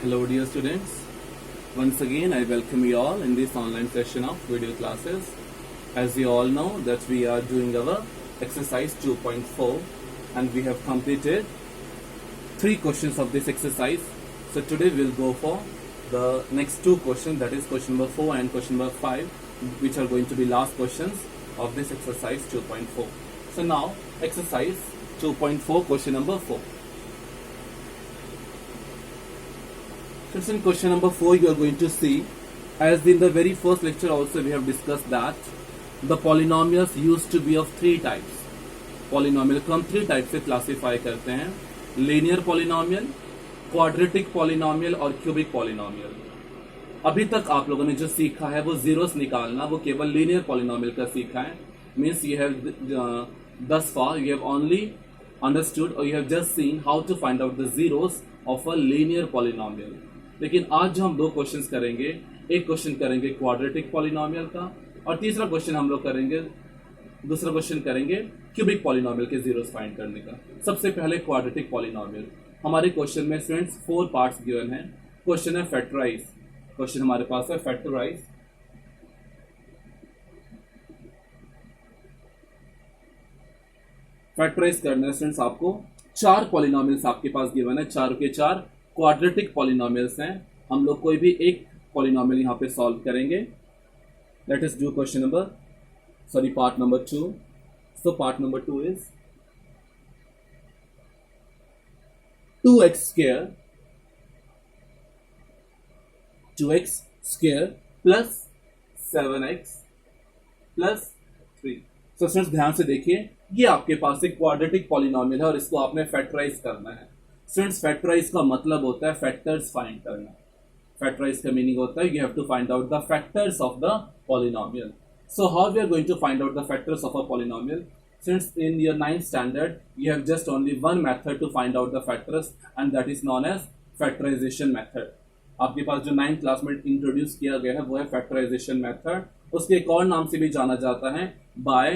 Hello dear students, once again I welcome you all in this online session of video classes. As you all know that we are doing our exercise 2.4 and we have completed 3 questions of this exercise. So today we'll go for the next 2 questions, that is question number 4 and question number 5, which are going to be last questions of this exercise 2.4. So now exercise 2.4 question number 4. Since in question number 4 you are going to see, as in the very first lecture also we have discussed that the polynomials used to be of 3 types. Polynomial को हम 3 type से classify करते हैं, linear polynomial, quadratic polynomial और cubic polynomial. अभी तक आप लोगों ने जो सीखा है वो जीरोस निकालना, वो केवल लीनियर पॉलिनोमियल का सीखा है. Means you have thus far you have only understood or you have just seen how to find out the zeros of a linear polynomial. लेकिन आज जो हम 2 क्वेश्चंस करेंगे, एक क्वेश्चन करेंगे क्वाड्रेटिक पॉलिनोमियल का और तीसरा क्वेश्चन हम लोग करेंगे, दूसरा क्वेश्चन करेंगे क्यूबिक पॉलिनोमियल के जीरोस फाइंड करने का. सबसे पहले क्वाड्रेटिक पॉलिनोमियल. हमारे क्वेश्चन में स्टूडेंट्स 4 पार्ट्स गिवन है. क्वेश्चन है फैक्टराइज. क्वेश्चन हमारे पास है फैक्टराइज. फैक्टराइज करना है स्टूडेंट्स आपको. 4 पॉलिनोमियल्स आपके पास गिवन है, 4 के 4 क्वाड्रेटिक पॉलिनोमियल्स हैं. हम लोग कोई भी एक पॉलिनोमियल यहां पे सॉल्व करेंगे. Let us do question number part number 2. So part number 2 is 2x square plus 7x plus 3. So students ध्यान से देखिए, ये आपके पास एक क्वाड्रेटिक पॉलिनोमियल है और इसको आपने फैक्टराइज करना है. स्टूडेंट्स फैक्टराइज का मतलब होता है फैक्टर्स फाइंड करना. फैक्टराइज का मीनिंग होता है you have to find out the factors of the polynomial. So how we are going to find out the factors of a polynomial? Since in your 9th standard you have just only one method to find out the factors and that is known as factorization method. आपके पास जो 9th class में introduce किया गया है वो है factorization method. उसके एक और नाम से भी जाना जाता है by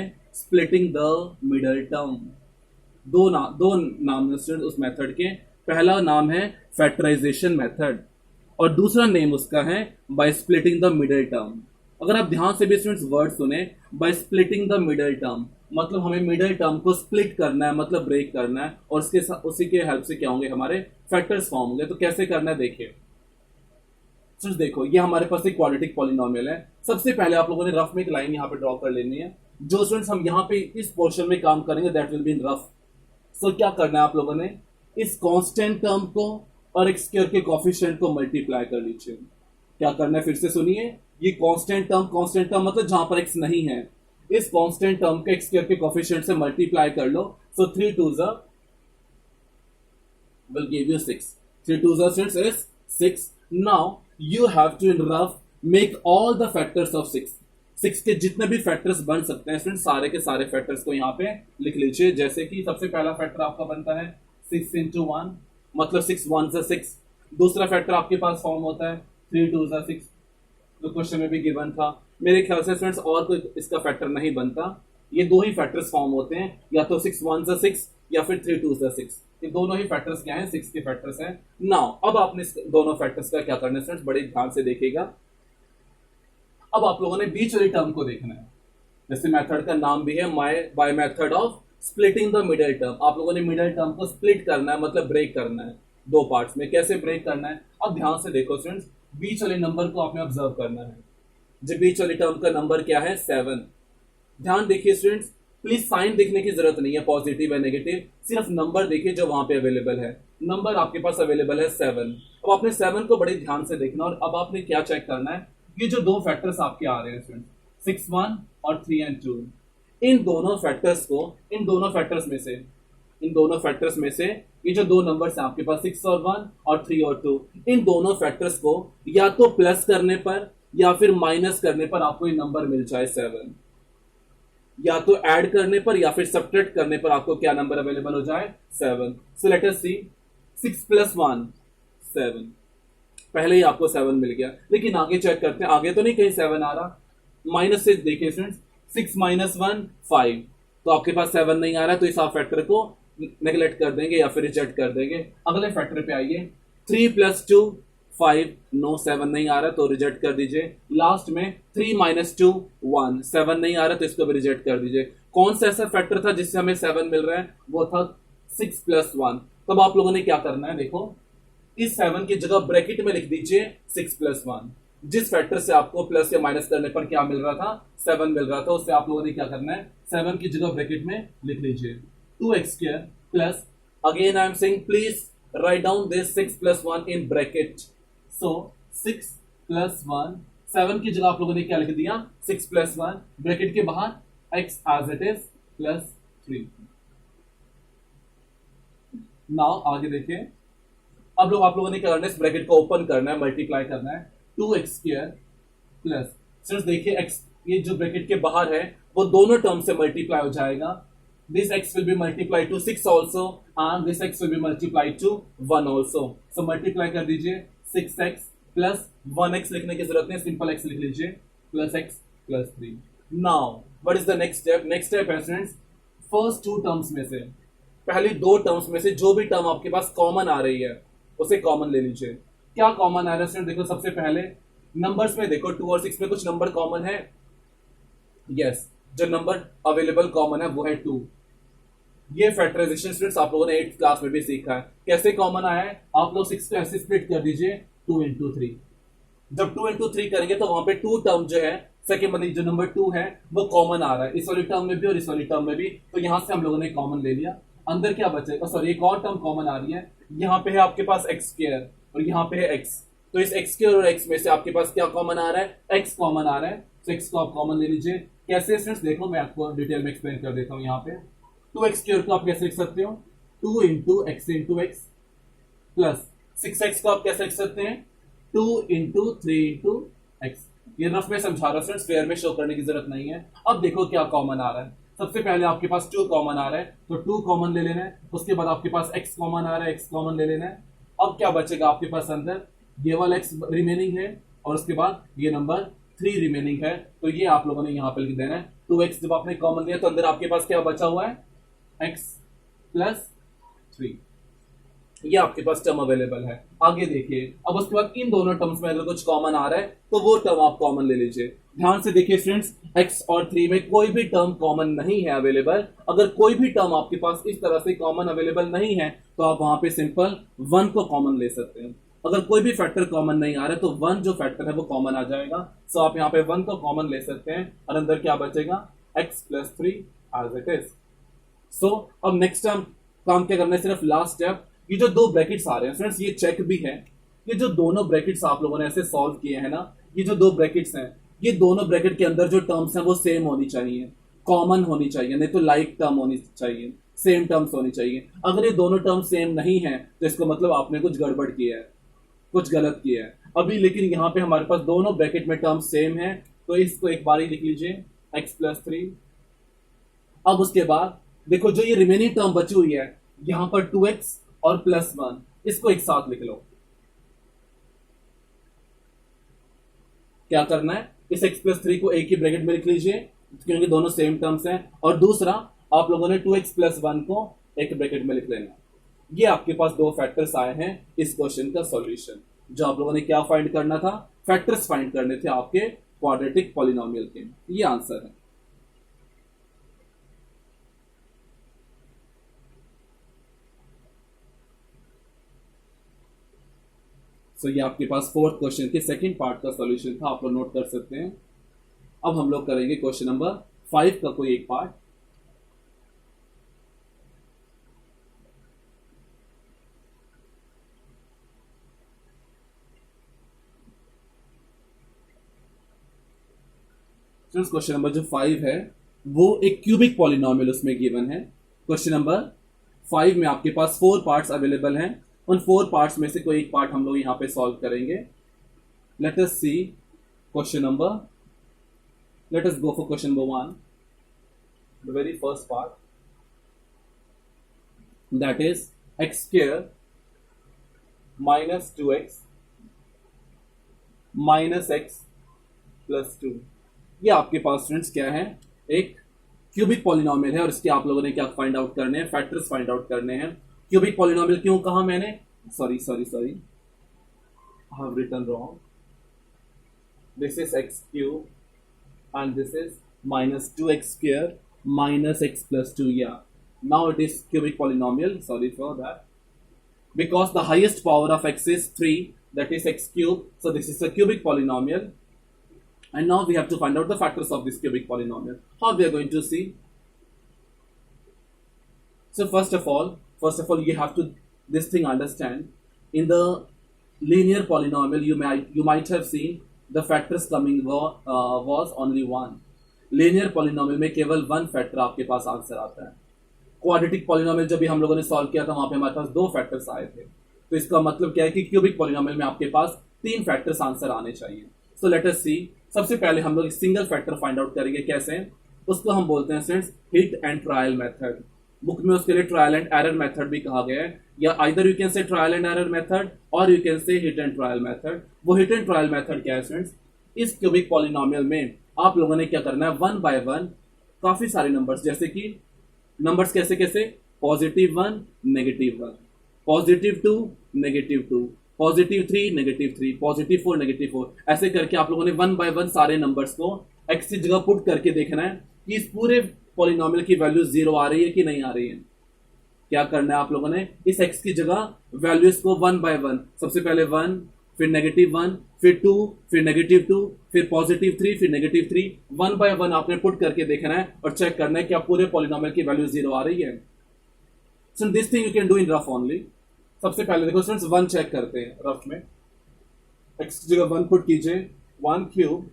splitting the middle term. दो नाम उस मेथड के. पहला नाम है factorization method और दूसरा नेम उसका है by splitting the middle term. अगर आप ध्यान से भी स्टूडेंट्स वर्ड सुने, by splitting the middle term, मतलब हमें मिडल टर्म को स्प्लिट करना है, मतलब ब्रेक करना है और उसके उसी के हेल्प से क्या होंगे, हमारे फैक्टर्स फॉर्म होंगे. तो कैसे करना है देखिए. स्टूडेंट्स देखो, ये हमारे पास एक क्वाड्रेटिक पॉलिनोमियल है. सबसे पहले आप लोगों ने रफ में एक लाइन यहाँ पे ड्रॉ कर लेनी है. जो स्टूडेंट्स हम यहाँ पे इस पोर्शन में काम करेंगे that will be in rough. So क्या करना है आप लोगों ने, इस कॉन्स्टेंट टर्म को और एक स्क्वायर के कोफिशिएंट को मल्टीप्लाई कर लीजिए. क्या करना है फिर से सुनिए. ये कांस्टेंट टर्म मतलब जहां पर x नहीं है, इस कांस्टेंट टर्म के x स्क्वायर के कोफिशिएंट से मल्टीप्लाई कर लो. सो 3 2s will give you 6. 3 2s is 6. Now you have to in rough make all the factors of 6. 6 के जितने भी फैक्टर्स बन सकते हैं स्टूडेंट, सारे के सारे फैक्टर्स को यहाँ पे लिख लीजिए. जैसे कि सबसे पहला फैक्टर आपका बनता है 6 into 1, मतलब 6 1s 6. दूसरा फैक्टर आपके पास फॉर्म होता है 3 2s 6, तो क्वेश्चन में भी गिवन था. मेरे ख्याल से स्टूडेंट्स और कोई इसका फैक्टर नहीं बनता. ये 2 ही फैक्टर्स फॉर्म होते हैं, या तो 6 1s 6 या फिर 3 2s 6. ये दोनों ही फैक्टर्स क्या हैं, 6 के फैक्टर्स हैं. नाउ अब आपने दोनों फैक्टर्स का क्या करना है स्टूडेंट्स, बड़े ध्यान से देखिएगा. अब आप लोगों ने बीच वाली टर्म को देखना है. जैसे मेथड का नाम भी है by method of splitting the middle term. आप लोगों ने मिडल टर्म को स्प्लिट करना है, मतलब ब्रेक करना है 2 पार्ट्स में. कैसे ब्रेक करना है, अब ध्यान से देखो स्टूडेंट्स. बीच वाले नंबर को आपने ऑब्जर्व करना है. जो बीच वाली टर्म का नंबर क्या है, 7. ध्यान देखिए स्टूडेंट्स, प्लीज साइन देखने की जरूरत नहीं है, पॉजिटिव या नेगेटिव, सिर्फ नंबर देखिए जो वहां पे अवेलेबल है. नंबर आपके पास अवेलेबल है 7. अब आपने 7 को बड़े ध्यान से देखना और अब आपने क्या चेक करना है, ये जो 2 फैक्टर्स आपके आ रहे हैं स्टूडेंट्स, 6 1 और 3 and 2, इन दोनों फैक्टर्स को, इन दोनों फैक्टर्स में से ये जो 2 नंबर्स हैं आपके पास 6 और 1 और 3 और 2, इन दोनों फैक्टर्स को या तो प्लस करने पर या फिर माइनस करने पर आपको ये नंबर मिल जाए 7. या तो ऐड करने पर या फिर सब्ट्रैक्ट करने पर आपको क्या नंबर अवेलेबल हो जाए, 7. सो लेट अस सी, 6 + 1 7. पहले ही आपको 7 मिल गया, लेकिन आगे चेक करते हैं. आगे तो नहीं कहीं 7 आ रहा. माइनस से देखिए स्टूडेंट्स, 6 - 1 5. तो आपके पास 7 नहीं आ रहा है, तो इस आप फैक्टर को नेगलेक्ट कर देंगे या फिर रिजेक्ट कर देंगे. अगले फैक्टर पे आइए, 3 + 2 5, नो 7 नहीं आ रहा तो रिजेक्ट कर दीजिए। लास्ट में 3 माइनस 2 1, 7 नहीं आ रहा तो इसको भी रिजेक्ट कर दीजिए। कौन सा ऐसा फैक्टर था जिससे हमें 7 मिल रहा है? वो था 6 प्लस 1। तब आप लोगों ने क्या करना है, देखो इस 7 की जगह ब्रैकेट में लिख दीजिए 6 प्लस 1। जिस फैक्टर से आपको प्लस या माइनस करने पर क्या मिल रहा था, 7 मिल रहा था, उससे आप लोगों ने क्या करना है, 7 की जगह ब्रैकेट में लिख लीजिए 2x² plus, again I am saying please write down this 6 plus 1 in bracket. So 6 plus 1, 7 की जगह आप लोगों ने क्या लिख दिया, 6 प्लस 1, ब्रैकेट के बाहर x as it is plus 3। Now आगे देखिए, अब लोग आप लोगों ने क्या करना है, इस ब्रैकेट को ओपन करना है, मल्टीप्लाई करना है 2x² प्लस, सिर्फ देखिए x ये जो ब्रैकेट के बाहर है वो दोनों टर्म से मल्टीप्लाई हो जाएगा। This x will be multiplied to 6 also and this x will be multiplied to 1 also. So multiply कर दीजिए 6x प्लस 1x लिखने की जरूरत नहीं, सिंपल x लिख लीजिए plus x plus 3। Now what is the next step? Next step है students, first to terms में से, पहली दो टर्म्स में से जो भी टर्म आपके पास कॉमन आ रही है उसे कॉमन ले लीजिए। क्या कॉमन आ रहा है स्टूडेंट? देखो सबसे पहले नंबर्स में देखो 2 और 6 में कुछ नंबर कॉमन है। यस, जो नंबर अवेलेबल कॉमन है वो है 2। ये फैक्टराइजेशन स्टूडेंट्स आप लोगों ने 8th क्लास में भी सीखा है। कैसे कॉमन आया है? आप लोग 6 को ऐसे स्प्लिट कर दीजिए 2 इंटू 3। जब 2 इंटू 3 करेंगे तो वहां पे 2 टर्म जो है, सेकेंड मतलब जो नंबर 2 है वो कॉमन आ रहा है, इस वाली टर्म में भी और इस वाली टर्म में भी, तो यहां से हम लोगों ने कॉमन ले लिया। अंदर क्या बचेगा, सॉरी एक और टर्म कॉमन आ रही है, यहाँ पे है आपके पास x² और यहाँ पे है x, तो इस x² और x में से आपके पास क्या कॉमन आ रहा है, x कॉमन आ रहा है, तो x को आप कॉमन ले लीजिए। कैसे स्टूडेंट्स देखो मैं आपको डिटेल में एक्सप्लेन कर देता हूँ। यहाँ पे 2x² को आप कैसे लिख सकते हो, 2 into x into x plus 6x को आप कैसे लिख सकते हैं, 2 इंटू 3 इंटू एक्स। ये रफ में समझा रहा हूँ, स्क्वायर में शो करने की जरूरत नहीं है। अब देखो क्या कॉमन आ रहा है, सबसे पहले आपके पास 2 कॉमन आ रहा है तो 2 कॉमन ले लेना है, उसके बाद आपके पास x कॉमन आ रहा है, x कॉमन ले लेना है। अब क्या बचेगा आपके पास अंदर, ये वाला x रिमेनिंग है और उसके बाद ये नंबर 3 रिमेनिंग है, तो ये आप लोगों ने यहाँ पे लिख देना है 2x। जब आपने कॉमन लिया तो अंदर आपके पास क्या बचा हुआ है, x प्लस 3, ये आपके पास टर्म अवेलेबल है। आगे देखिए, अब उसके बाद इन दोनों टर्म्स में अगर कुछ कॉमन आ रहा है तो वो टर्म आप कॉमन ले लीजिए। ध्यान से देखिए फ्रेंड्स, x और 3 में कोई भी टर्म कॉमन नहीं है अवेलेबल। अगर कोई भी टर्म आपके पास इस तरह से कॉमन अवेलेबल नहीं है तो आप वहां पे सिंपल 1 को कॉमन ले सकते हैं। अगर कोई भी फैक्टर कॉमन नहीं आ रहा है तो 1 जो फैक्टर है वो कॉमन आ जाएगा। सो आप यहाँ पे 1 को कॉमन ले सकते हैं और अंदर क्या बचेगा, x plus 3 as it is. So अब नेक्स्ट टाइम काम क्या करना है, सिर्फ लास्ट स्टेप, ये जो दो ब्रैकेट्स आ रहे हैं फ्रेंड्स ये चेक भी है, ये जो दोनों ब्रैकेट्स आप लोगों ने ऐसे सॉल्व किए हैं ना, ये जो दो ब्रैकेट्स हैं, ये दोनों ब्रैकेट के अंदर जो टर्म्स हैं वो सेम होनी चाहिए, कॉमन होनी चाहिए, नहीं तो लाइक टर्म होनी चाहिए, सेम टर्म्स होनी चाहिए। अगर ये दोनों टर्म सेम नहीं है तो इसको मतलब आपने कुछ गड़बड़ किया है, कुछ गलत किया है अभी। लेकिन यहाँ पे हमारे पास दोनों ब्रैकेट में टर्म सेम है तो इसको एक बार ही लिख लीजिए x प्लस 3। अब उसके बाद देखो जो ये रिमेनिंग टर्म बची हुई है यहां पर 2x और प्लस 1, इसको एक साथ लिख लो। क्या करना है, इस x प्लस 3 को एक ही ब्रैकेट में लिख लीजिए क्योंकि दोनों सेम टर्म्स हैं, और दूसरा आप लोगों ने 2x प्लस 1 को एक ब्रैकेट में लिख लेना। ये आपके पास दो फैक्टर्स आए हैं इस क्वेश्चन का सॉल्यूशन। जो आप लोगों ने क्या फाइंड करना था, फैक्टर्स फाइंड करने थे आपके क्वाड्रेटिक पॉलिनोमियल के। ये आंसर है। सो ये आपके पास फोर्थ क्वेश्चन के सेकंड पार्ट का सॉल्यूशन था, आप लोग नोट कर सकते हैं। अब हम लोग करेंगे क्वेश्चन नंबर 5 का कोई एक पार्ट। क्वेश्चन नंबर जो 5 है वो एक क्यूबिक पॉलिनोमियल उसमें गिवन है। क्वेश्चन नंबर 5 में आपके पास 4 पार्ट्स अवेलेबल हैं, उन 4 पार्ट्स में से कोई एक पार्ट हम लोग यहां पे सॉल्व करेंगे। Let us see question number, let us go for question number 1, the very first part, that is x square minus 2x minus x plus 2। ये आपके पास स्टूडेंट्स क्या है, एक क्यूबिक पॉलिनोमियल है और इसके आप लोगों ने क्या फाइंड आउट करने हैं, फैक्टर्स फाइंड आउट करने हैं। क्यूबिक पॉलिनोमियल क्यों कहा मैंने, sorry have written wrong. This is x cube and this is minus 2x square minus x plus 2. Yeah. Now it is cubic polynomial. Sorry for that. Because the highest power of x is 3, that is x cube. So this is a cubic polynomial. And now we have to find out the factors of this cubic polynomial. How we are going to see? So first of all, you have to this thing understand. In the linear polynomial, you might have seen the factors coming was only one. Linear polynomial में केवल one factor आपके पास answer आता है. Quadratic polynomial जब भी हम लोगों ने सॉल्व किया था वहां पे हमारे पास दो फैक्टर्स आए थे. तो इसका मतलब क्या है कि क्यूबिक पॉलिनोमियल में आपके पास तीन फैक्टर्स आंसर आने चाहिए. सो लेट अस सी. सबसे पहले हम लोग सिंगल फैक्टर फाइंड आउट करेंगे. कैसे? उसको हम बोलते हैं students hit and trial method. Book में उसके लिए ट्रायल एंड एरर मेथड भी कहा गया है, या either you can say trial and error method और you can say hit and trial method. वो हिट एंड ट्रायल मेथड क्या है स्टूडेंट्स? इस क्यूबिक पॉलिनोमियल में आप लोगों ने क्या करना है, वन बाय वन काफी सारे नंबर्स, जैसे कि नंबर्स कैसे कैसे, positive 1 negative 1, positive 2 negative 2, positive 3 negative 3, positive 4 negative 4, ऐसे करके आप लोगों ने वन बाय वन सारे नंबर्स को एक्स की जगह पुट करके देखना है कि इस पूरे पॉलिनोमियल की वैल्यू 0 आ रही है कि नहीं आ रही है. क्या करना है आप लोगों ने, इस x की जगह वैल्यूज को वन बाय वन, सबसे पहले 1, फिर नेगेटिव 1, फिर 2, फिर नेगेटिव 2, फिर पॉजिटिव 3, फिर नेगेटिव 3, वन बाय वन आपने पुट करके देखना है और चेक करना है कि आप पूरे पॉलिनोमियल की वैल्यू 0 आ रही है. So this thing you can do in rough only. सबसे पहले देखो स्टूडेंट्स, 1 चेक करते हैं रफ में. x की जगह 1 पुट कीजिए, 1 cube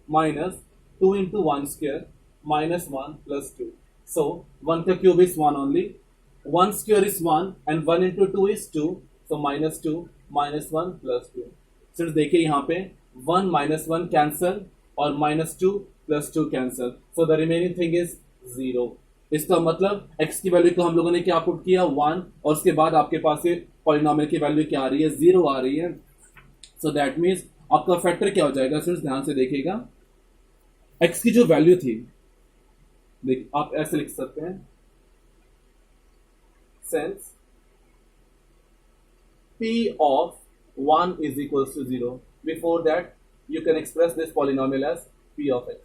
minus 2 into 1 square minus 1 plus 2. So 1 का cube is 1 only. 1 square is 1 and 1 into 2 is 2. So minus 2 minus 1 plus 2. So देखिए यहाँ पे 1 minus 1 cancel और minus 2 plus 2 cancel. So the remaining thing is 0. इसका मतलब x की value को हम लोगों ने क्या पुट किया, 1, और उसके बाद आपके पास ये पॉलिनोमियल की वैल्यू क्या आ रही है, 0 आ रही है. So that means आपका फैक्टर क्या हो जाएगा स्टूडेंट्स, ध्यान से देखिएगा. x की जो वैल्यू थी, देख आप ऐसे लिख सकते हैं, since p of 1 is equals to 0. Before that you can express this polynomial as p of x.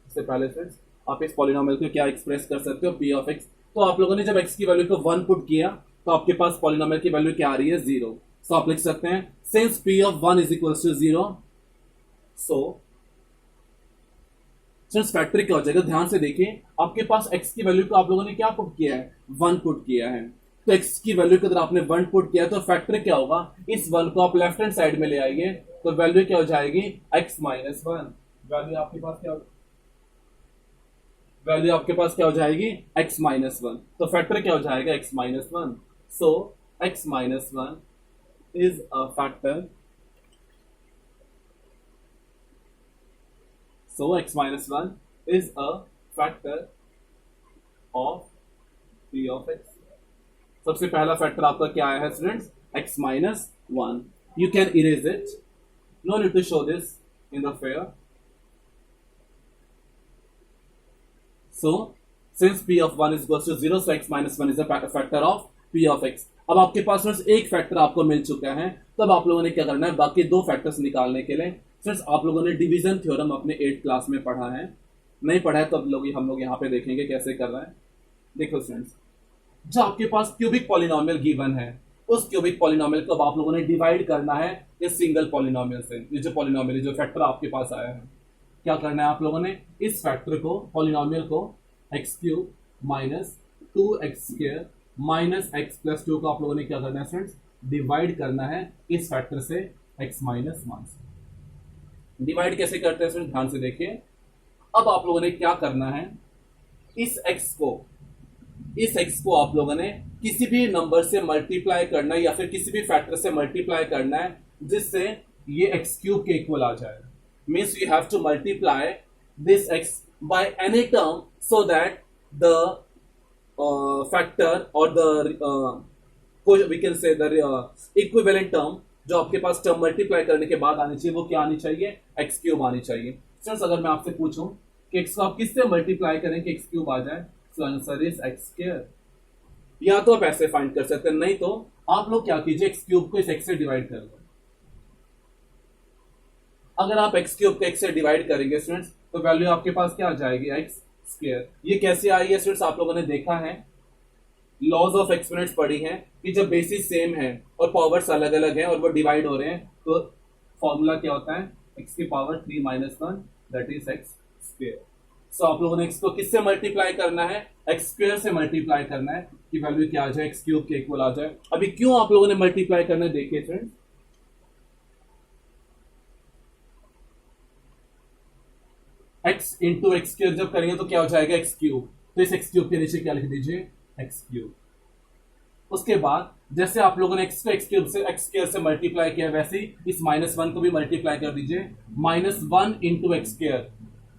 इससे पहले फ्रेंड्स आप इस पॉलिनोमियल को क्या एक्सप्रेस कर सकते हो, p of x. तो आप लोगों ने जब x की वैल्यू को 1 पुट किया तो आपके पास पॉलिनोमियल की वैल्यू क्या आ रही है, 0. सो आप लिख सकते हैं since p of 1 is equals to 0. So factor क्या हो जाएगा, ध्यान से देखिए. आपके पास x की वैल्यू को आप लोगों ने क्या पुट किया है, 1 पुट किया है. तो x की वैल्यू को अगर आपने 1 पुट किया तो फैक्टर क्या होगा, इस 1 को आप लेफ्ट हैंड साइड में ले आइए तो वैल्यू क्या हो जाएगी, x माइनस 1. वैल्यू आपके पास क्या हो जाएगी, x माइनस 1. तो फैक्टर क्या हो जाएगा, x minus 1. So x minus 1 is a factor. So x minus 1 is a factor of p of x. सबसे पहला फैक्टर आपका क्या आया है students, x minus 1. You can erase it. No need to show this in the fair. So since p of 1 is equals to 0, so x minus 1 is a factor of p of x. अब आपके पास एक factor आपको मिल चुका है, तब आप लोगों ने क्या करना है, बाकी दो फैक्टर्स निकालने के लिए फ्रेंड्स आप लोगों ने डिवीजन थ्योरम अपने 8th क्लास में पढ़ा है. नहीं पढ़ा है तो हम लोग यहाँ पे देखेंगे कैसे कर रहा है. देखो फ्रेंड्स, जो आपके पास क्यूबिक पॉलिनोमियल गिवन है, उस क्यूबिक पॉलिनोमियल को अब आप लोगों ने डिवाइड करना है इस सिंगल पॉलिनोमियल से. ये जो पॉलिनोमियल, जो फैक्टर आपके पास आया है, क्या करना है आप लोगों ने, इस फैक्टर को, पॉलिनोमियल को x cube minus 2x square minus x plus 2 को आप लोगों ने क्या करना है फ्रेंड्स, डिवाइड करना है इस फैक्टर से x माइनस 1 से. डिवाइड कैसे करते हैं फ्रेंड्स, ध्यान से देखिए. अब आप लोगों ने क्या करना है, इस x को आप लोगों ने किसी भी नंबर से मल्टीप्लाई करना है या फिर किसी भी फैक्टर से मल्टीप्लाई करना है जिससे ये x क्यूब के इक्वल आ जाए. Means you have to multiply this x by any term so that the factor और the we can say the equivalent term जो आपके पास टर्म मल्टीप्लाई करने के बाद आनी चाहिए, वो क्या आनी चाहिए, एक्स क्यूब आनी चाहिए. फ्रेंड्स अगर मैं आपसे पूछूं कि एक्स को आप किससे मल्टीप्लाई करें कि एक्स क्यूब आ जाए, so answer is x square. या तो आप ऐसे फाइंड कर सकते हैं, नहीं तो आप लोग क्या कीजिए, एक्स क्यूब को इस एक्स से डिवाइड कर लो. अगर आप एक्स क्यूब को एक्स से डिवाइड करेंगे स्टूडेंट्स तो वैल्यू आपके पास क्या आ जाएगी एक्स स्क्वायर। ये कैसे आई है स्टूडेंट्स, आप लोगों ने देखा है, लॉज ऑफ एक्सपोनेंट्स पढ़ी है कि जब बेसिस सेम है और पावर्स अलग अलग है और वो डिवाइड हो रहे हैं तो फॉर्मूला क्या होता है, एक्स की power 3 minus 1 that is x square. So आप लोगों ने एक्स को किससे मल्टीप्लाई करना है, एक्स स्क्वायर से मल्टीप्लाई करना है कि वैल्यू क्या आ जाए, एक्स क्यूब के इक्वल आ जाए। अभी क्यों आप लोगों ने मल्टीप्लाई करना है देखिए friends, x into x square जब करेंगे तो क्या हो जाएगा एक्स क्यूब, तो इस एक्स क्यूब के नीचे क्या लिख दीजिए एक्स क्यूब। उसके बाद जैसे आप लोगों ने एक्स को एक्स क्यूब से एक्स स्क्वायर से मल्टीप्लाई किया वैसे ही इस -1 को भी मल्टीप्लाई कर दीजिए, -1 into x square,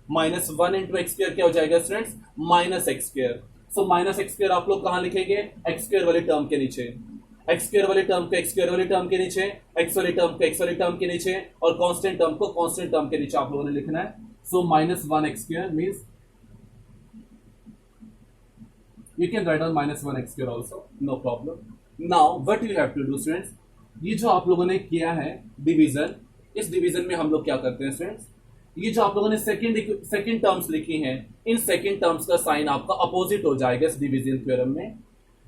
-1 into x square क्या हो जाएगा students minus x square. So minus x square आप लोग कहां लिखेंगे, एक्स स्क्वायर वाली टर्म के नीचे, एक्स स्क्वायर वाली टर्म को एक्स स्क्वायर वाली टर्म के नीचे, एक्स वाली टर्म को एक्स वाली टर्म के नीचे और कांस्टेंट टर्म को कांस्टेंट टर्म के नीचे आप लोगों ने लिखना है। सो -1 x square means you can write down -1 x square also, no problem. Now what you have to do students, ये जो आप लोगों ने किया है डिवीजन, इस डिवीजन में हम लोग क्या करते हैं स्टूडेंट्स, ये जो आप लोगों ने सेकंड टर्म्स लिखी हैं इन सेकंड टर्म्स का साइन आपका अपोजिट हो जाएगा इस डिवीजन थ्योरम में।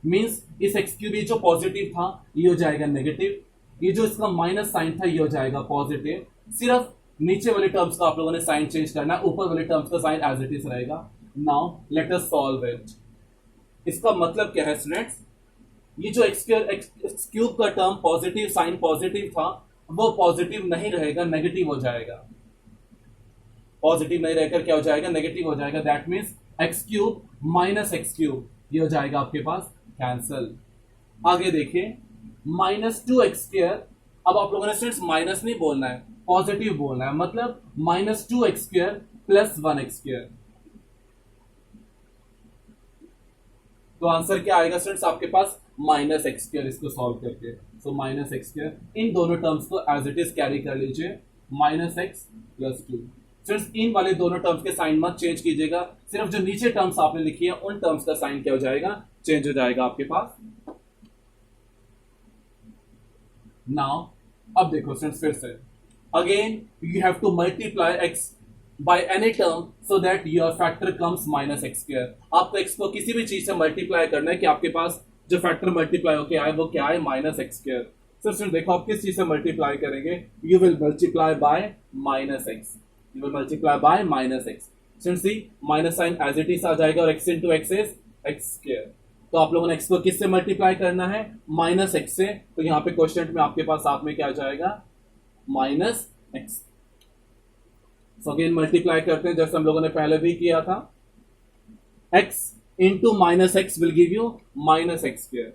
मींस इस एक्स क्यूब ये जो पॉजिटिव था ये हो जाएगा नेगेटिव, ये जो इसका माइनस साइन था ये हो जाएगा पॉजिटिव। सिर्फ नीचे वाले टर्म्स का आप लोगों ने साइन चेंज करना है, ऊपर वाले टर्म्स का साइन एज इट इज रहेगा। Now let us solve it. इसका मतलब क्या है स्टूडेंट्स, ये जो एक्स क्यूब का टर्म पॉजिटिव साइन पॉजिटिव था वो पॉजिटिव नहीं रहेगा, नेगेटिव हो जाएगा। पॉजिटिव नहीं रहकर क्या हो जाएगा, नेगेटिव हो जाएगा। That means x cube minus x cube ये हो जाएगा आपके पास कैंसल। आगे देखिए -2 एक्स स्क्वायर, अब आप लोगों ने स्टूडेंट्स माइनस नहीं बोलना है पॉजिटिव बोलना है, मतलब -2 x square plus 1 x square. तो आंसर क्या आएगा स्टूडेंट्स आपके पास माइनस एक्स स्क्वायर, इसको सॉल्व करके। सो माइनस एक्स स्क्वायर, इन दोनों टर्म्स को एज इट इज कैरी कर लीजिए, -x + 2। स्टूडेंट्स इन वाले दोनों टर्म्स के साइन मत चेंज कीजिएगा, सिर्फ जो नीचे टर्म्स आपने लिखी है उन टर्म्स का साइन क्या हो जाएगा, चेंज हो जाएगा आपके पास। नाउ अब देखो स्टूडेंट्स फिर से again you have to multiply x by any term so that your factor comes -x square। आपको x को किसी भी चीज से मल्टीप्लाई करना है कि आपके पास जो फैक्टर मल्टीप्लाई होके आए वो क्या है -x square। सर देखो आप किस चीज से मल्टीप्लाई करेंगे, you will multiply by -x, you will multiply by -x। Student see minus sign as it is आ जाएगा और x into x is x square। तो आप लोगों ने x को किससे मल्टीप्लाई करना है, -x से, तो यहाँ पे क्वेश्चन में आपके पास साथ में क्या आ जाएगा -x। सो अगेन मल्टीप्लाई करते हैं जैसे हम लोगों ने पहले भी किया था, x into -x will give you -x square.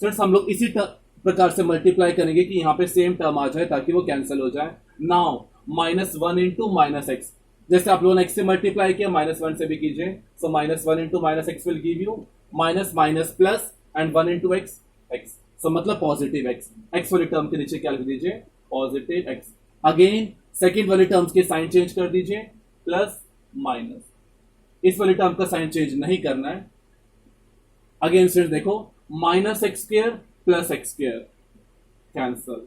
Friends हम लोग इसी प्रकार से मल्टीप्लाई करेंगे कि यहाँ पे सेम टर्म आ जाए ताकि वो कैंसिल हो जाए। नाउ -1 इंटू -x, जैसे आप लोगों ने x से मल्टीप्लाई किया -1 से भी कीजिए। सो -1 into -x will give you minus plus and 1 into x, सो मतलब पॉजिटिव x वाली टर्म के नीचे क्या लिख दीजिए पॉजिटिव x। अगेन सेकेंड वाली टर्म्स के साइन चेंज कर दीजिए, प्लस माइनस, इस वाली टर्म का साइन चेंज नहीं करना है। अगेन स्टूडेंट देखो -x square plus x square cancel.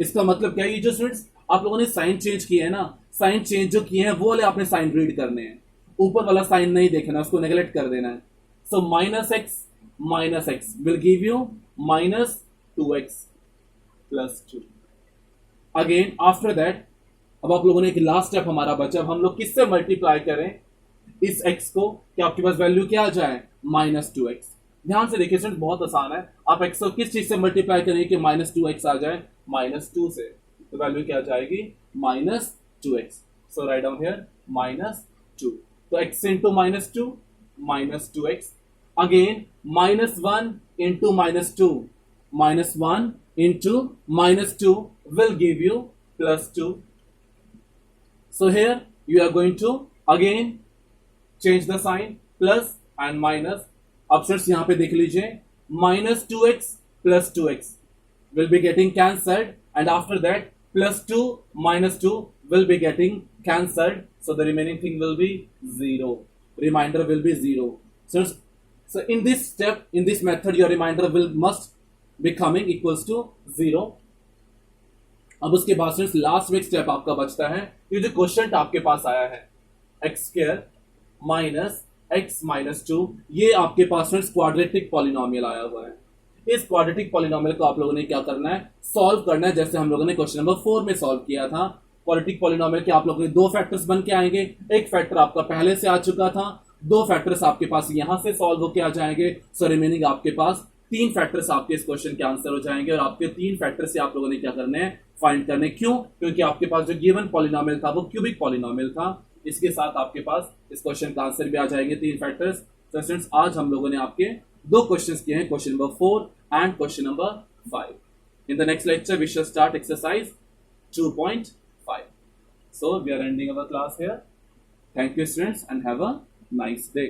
इसका मतलब क्या है, ये जो स्टूडेंट्स आप लोगों ने साइन चेंज किए है ना, साइन चेंज जो किए हैं वो वाले आपने साइन रीड करने हैं, ऊपर वाला साइन नहीं देखना, उसको नेगलेक्ट कर देना है। सो -x will give you -2x + 2। Again after that अब आप लोगों ने एक लास्ट स्टेप हमारा बचा, अब हम लोग किससे मल्टीप्लाई करें इस x को कि आपके पास वैल्यू क्या आ जाए -2x। ध्यान से देखिए स्टूडेंट बहुत आसान है, आप x को किस चीज से मल्टीप्लाई करेंगे कि -2x आ जाए, -2 से, तो वैल्यू क्या आ जाएगी -2x। So write down here -2, तो x into -2 -2x। Again -1 into -2, -1 into -2 will give you +2। So here you are going to again change the sign, plus and minus। अब सिर्फ यहां पे देख लीजिए -2x + 2x will be getting cancelled, and after that +2 -2 will be getting cancelled, so the remaining thing will be 0, remainder will be 0। So in this step, in this method, your remainder must be coming equals to 0। अब उसके बाद students last में step आपका बचता है, ये जो question आपके पास आया है x square minus x minus 2, ये आपके पास स्टूडेंट्स क्वाड्रेटिक पॉलिनोमियल आया हुआ है। इस क्वाड्रेटिक पॉलिनोमियल को आप लोगों ने क्या करना है, सॉल्व करना है, जैसे हम लोगों ने क्वेश्चन नंबर 4 में सॉल्व किया था। क्वाड्रेटिक पॉलिनोमियल के आप लोगों ने दो फैक्टर्स बन के आएंगे, एक फैक्टर आपका पहले से आ चुका था, दो फैक्टर्स आपके पास यहां से सॉल्व होके आ जाएंगे। सो रिमेनिंग आपके पास तीन फैक्टर्स आपके इस क्वेश्चन के आंसर हो जाएंगे, और आपके तीन फैक्टर से आप लोगों ने क्या करने हैं, फाइंड करने। क्यों? क्योंकि आपके पास जो गिवन पॉलिनोमियल था वो क्यूबिक पॉलिनोमियल था। इसके साथ आपके पास इस क्वेश्चन का आंसर भी आ जाएंगे तीन फैक्टर्स। तो स्टूडेंट्स आज हम लोगों ने आपके दो क्वेश्चंस किए हैं, question number 4 and question number 5। In the next lecture we shall start exercise 2.5. So we are ending our class here. Thank you students and have a nice day.